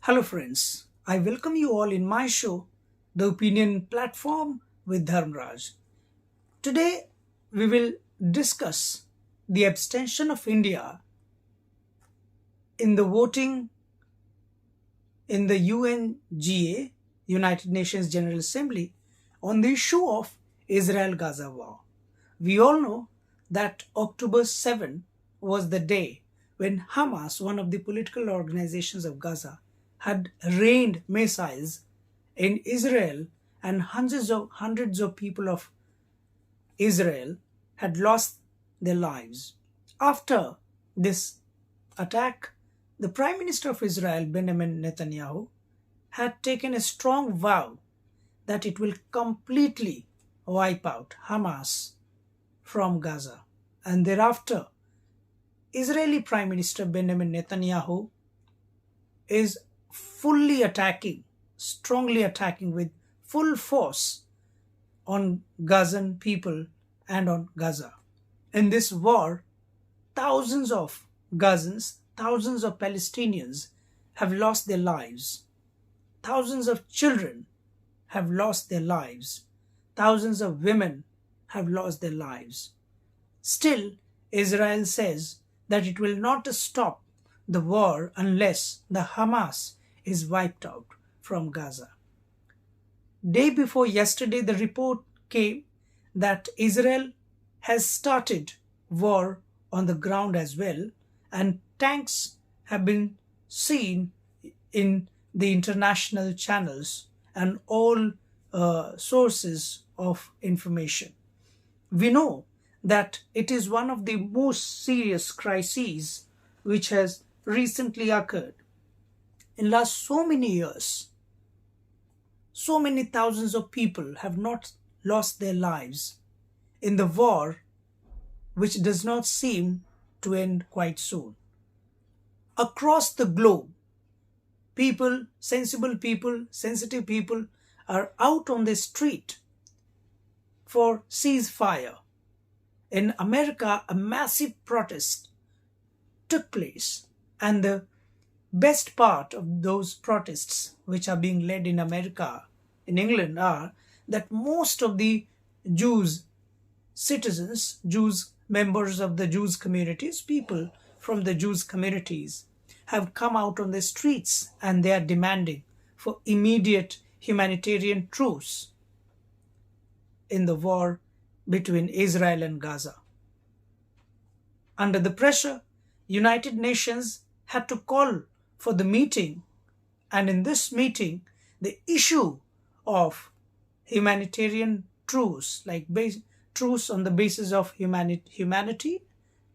Hello, friends. I welcome you all in my show, The Opinion Platform with Dharmaraj. Today, we will discuss the abstention of India in the voting in the UNGA, United Nations General Assembly, on the issue of Israel-Gaza war. We all know that October 7 was the day when Hamas, one of the political organizations of Gaza, had rained missiles in Israel, and hundreds of people of Israel had lost their lives. After this attack, the Prime Minister of Israel, Benjamin Netanyahu, had taken a strong vow that it will completely wipe out Hamas from Gaza. And thereafter, Israeli Prime Minister Benjamin Netanyahu is fully attacking, strongly attacking with full force on Gazan people and on Gaza. In this war, thousands of Gazans, thousands of Palestinians have lost their lives. Thousands of children have lost their lives. Thousands of women have lost their lives. Still, Israel says that it will not stop the war unless the Hamas is wiped out from Gaza. Day before yesterday, the report came that Israel has started war on the ground as well, and tanks have been seen in the international channels and all sources of information. We know that it is one of the most serious crises which has recently occurred. In last so many years, so many thousands of people have not lost their lives in the war which does not seem to end quite soon. Across the globe, sensitive people are out on the street for ceasefire. In America, a massive protest took place, and the best part of those protests which are being led in America, in England, are that most of the Jews citizens, Jews members of the Jews communities, people from the Jews communities have come out on the streets, and they are demanding for immediate humanitarian truce in the war between Israel and Gaza. Under the pressure, United Nations had to call for the meeting, and in this meeting, the issue of humanitarian truce, truce on the basis of humanity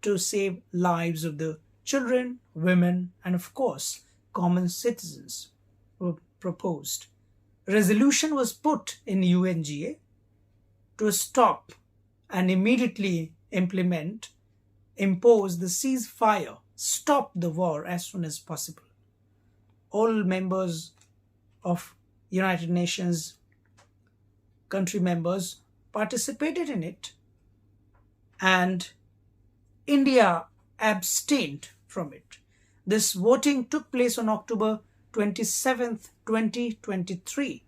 to save lives of the children, women, and of course, common citizens, were proposed. A resolution was put in UNGA to stop and immediately impose the ceasefire, stop the war as soon as possible. All members of United Nations country members participated in it, and India abstained from it. This voting took place on October 27th, 2023.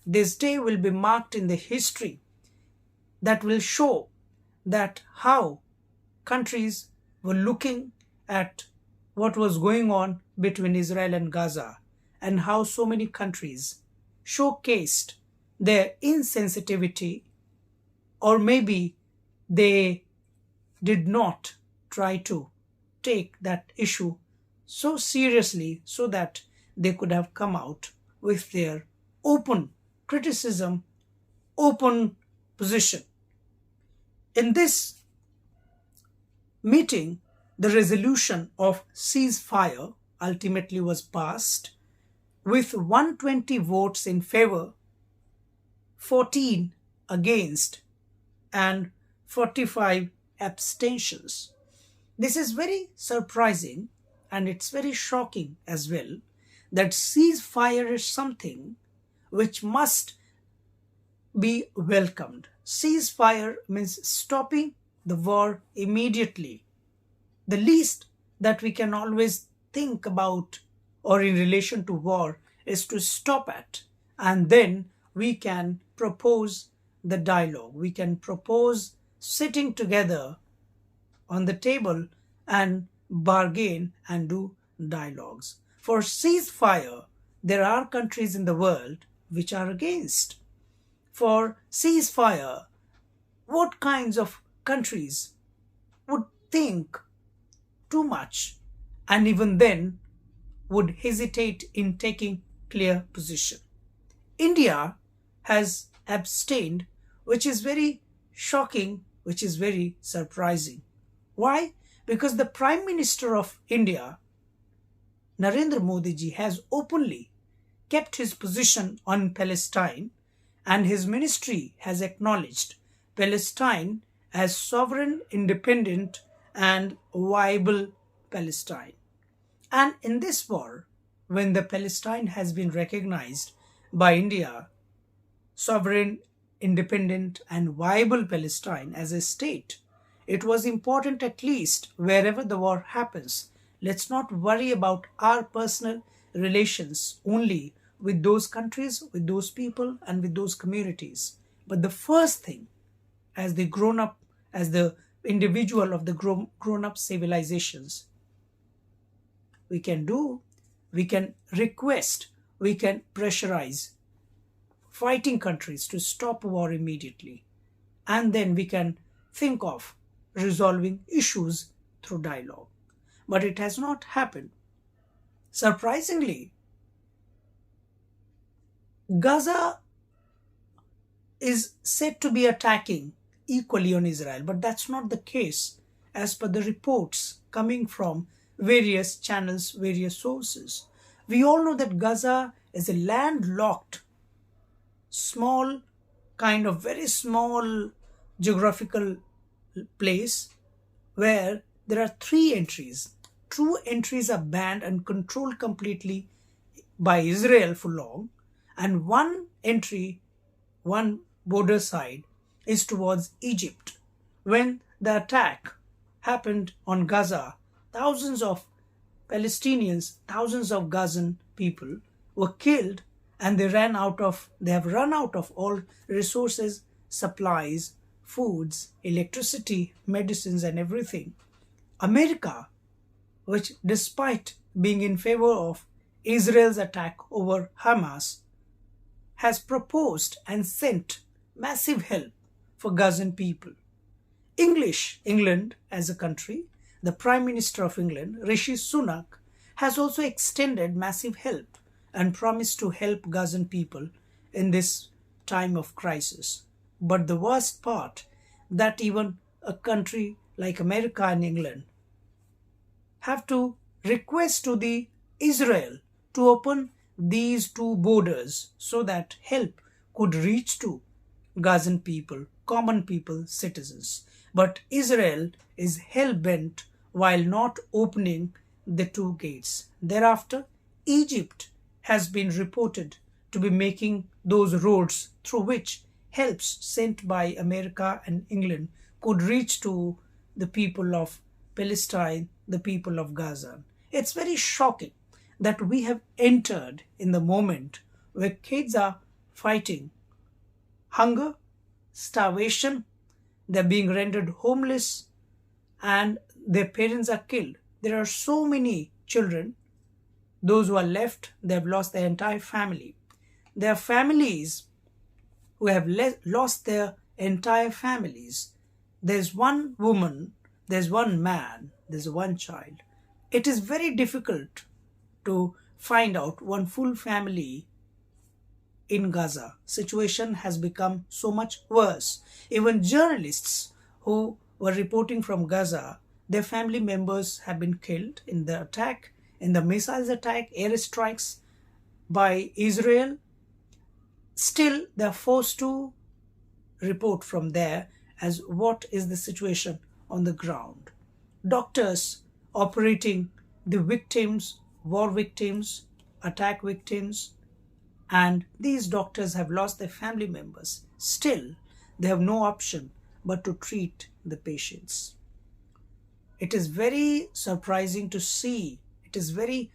This day will be marked in the history that will show that how countries were looking at what was going on between Israel and Gaza, and how so many countries showcased their insensitivity, or maybe they did not try to take that issue so seriously so that they could have come out with their open criticism, open position. In this meeting, the resolution of ceasefire ultimately was passed with 120 votes in favor, 14 against, and 45 abstentions. This is very surprising, and it's very shocking as well, that ceasefire is something which must be welcomed. Ceasefire means stopping the war immediately. The least that we can always think about or in relation to war is to stop at, and then we can propose the dialogue. We can propose sitting together on the table and bargain and do dialogues. For ceasefire, there are countries in the world which are against. For ceasefire, what kinds of countries would think too much and even then would hesitate in taking clear position? India has abstained, which is very shocking, which is very surprising. Why? Because the Prime Minister of India, Narendra Modi ji, has openly kept his position on Palestine, and his ministry has acknowledged Palestine as sovereign, independent, and viable Palestine. And in this war, when the Palestine has been recognized by India, sovereign, independent, and viable Palestine as a state, it was important, at least wherever the war happens, let's not worry about our personal relations only with those countries, with those people, and with those communities. But the first thing, as the grown up, as the individual of the grown up civilizations, we can do, we can request, we can pressurize fighting countries to stop war immediately. And then we can think of resolving issues through dialogue. But it has not happened. Surprisingly, Gaza is said to be attacking equally on Israel, but that's not the case as per the reports coming from various channels, various sources. We all know that Gaza is a landlocked, small, kind of very small geographical place where there are three entries. Two entries are banned and controlled completely by Israel for long, and one entry, one border side, is towards Egypt. When the attack happened on Gaza, thousands of Palestinians, thousands of Gazan people were killed, and they have run out of all resources, supplies, foods, electricity, medicines, and everything. America, which despite being in favor of Israel's attack over Hamas, has proposed and sent massive help for Gazan people. England as a country, the Prime Minister of England, Rishi Sunak, has also extended massive help and promised to help Gazan people in this time of crisis. But the worst part, that even a country like America and England have to request to the Israel to open these two borders so that help could reach to Gazan people, common people, citizens. But Israel is hell-bent while not opening the two gates. Thereafter, Egypt has been reported to be making those roads through which helps sent by America and England could reach to the people of Palestine, the people of Gaza. It's very shocking that we have entered in the moment where kids are fighting hunger, starvation, they're being rendered homeless, and their parents are killed. There are so many children, those who are left, they have lost their entire family. There are families who have lost their entire families. There's one woman, there's one man, there's one child. It is very difficult to find out one full family in Gaza. Situation has become so much worse. Even journalists who were reporting from Gaza, their family members have been killed in the attack, in the missiles attack, airstrikes by Israel. Still, they are forced to report from there as what is the situation on the ground. Doctors operating the victims, war victims, attack victims, and these doctors have lost their family members. Still, they have no option but to treat the patients. It is very surprising to see, it is very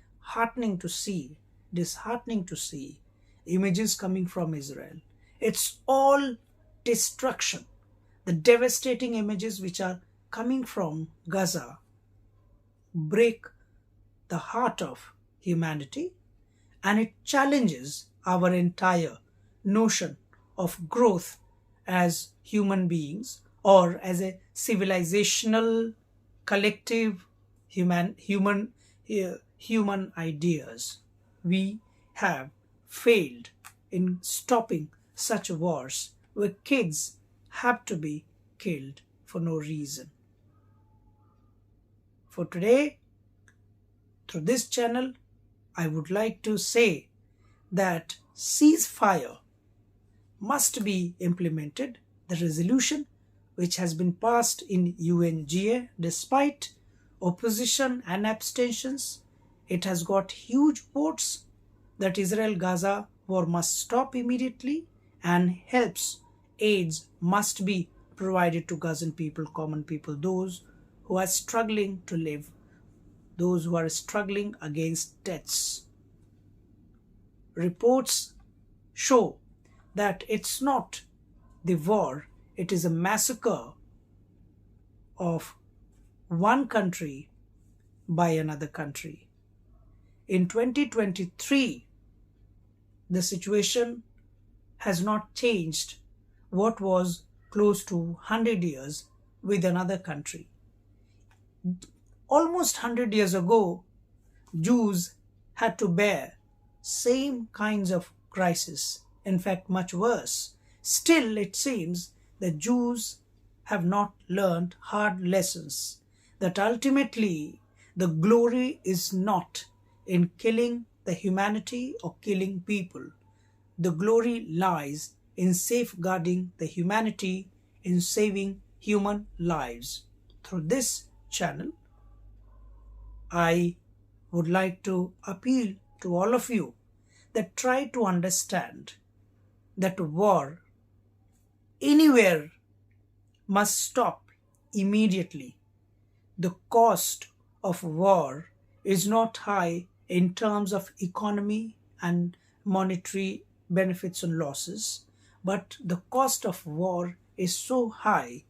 disheartening to see images coming from Israel. It's all destruction. The devastating images which are coming from Gaza break the heart of humanity, and it challenges our entire notion of growth as human beings or as a civilizational collective human ideas. We have failed in stopping such wars where kids have to be killed for no reason. For today, through this channel, I would like to say that ceasefire must be implemented. The resolution which has been passed in UNGA, despite opposition and abstentions, it has got huge votes that Israel-Gaza war must stop immediately, and helps, aids must be provided to Gazan people, common people, those who are struggling to live, those who are struggling against deaths. Reports show that it's not the war, it is a massacre of one country by another country. In 2023, the situation has not changed what was close to 100 years with another country. Almost 100 years ago, Jews had to bear same kinds of crisis, in fact much worse. Still, it seems that Jews have not learned hard lessons, that ultimately the glory is not in killing the humanity or killing people. The glory lies in safeguarding the humanity, in saving human lives. Through this channel, I would like to appeal to all of you that try to understand that war anywhere must stop immediately. The cost of war is not high in terms of economy and monetary benefits and losses, but the cost of war is so high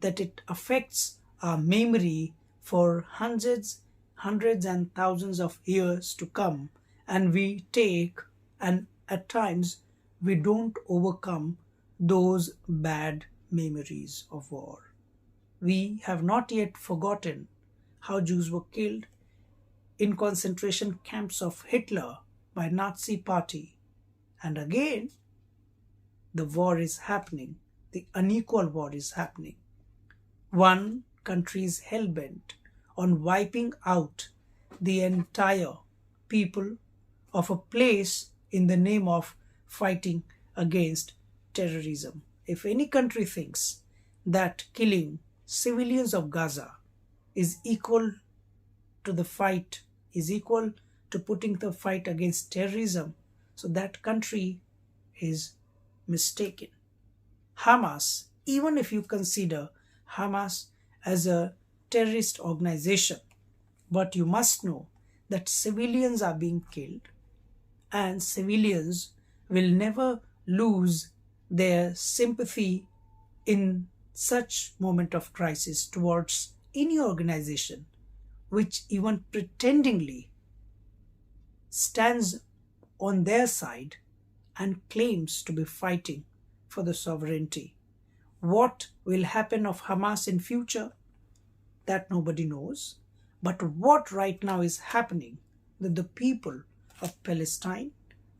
that it affects our memory for hundreds and thousands of years to come, and we take, and at times we don't overcome those bad memories of war. We have not yet forgotten how Jews were killed in concentration camps of Hitler by Nazi party. And again, the war is happening. The unequal war is happening. One country is hell-bent on wiping out the entire people of a place in the name of fighting against terrorism. If any country thinks that killing civilians of Gaza is equal to the fight, is equal to putting the fight against terrorism, so that country is mistaken. Hamas, even if you consider Hamas as a terrorist organization, but you must know that civilians are being killed, and civilians will never lose their sympathy in such moment of crisis towards any organization which even pretendingly stands on their side and claims to be fighting for the sovereignty. What will happen of Hamas in future? That nobody knows. But what right now is happening, that the people of Palestine,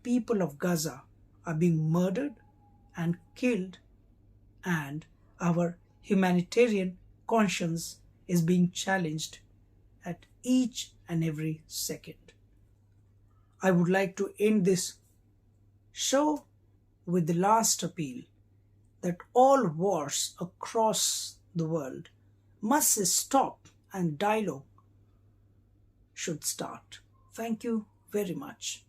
people of Gaza are being murdered and killed, and our humanitarian conscience is being challenged at each and every second. I would like to end this show with the last appeal that all wars across the world must stop and dialogue should start. Thank you very much.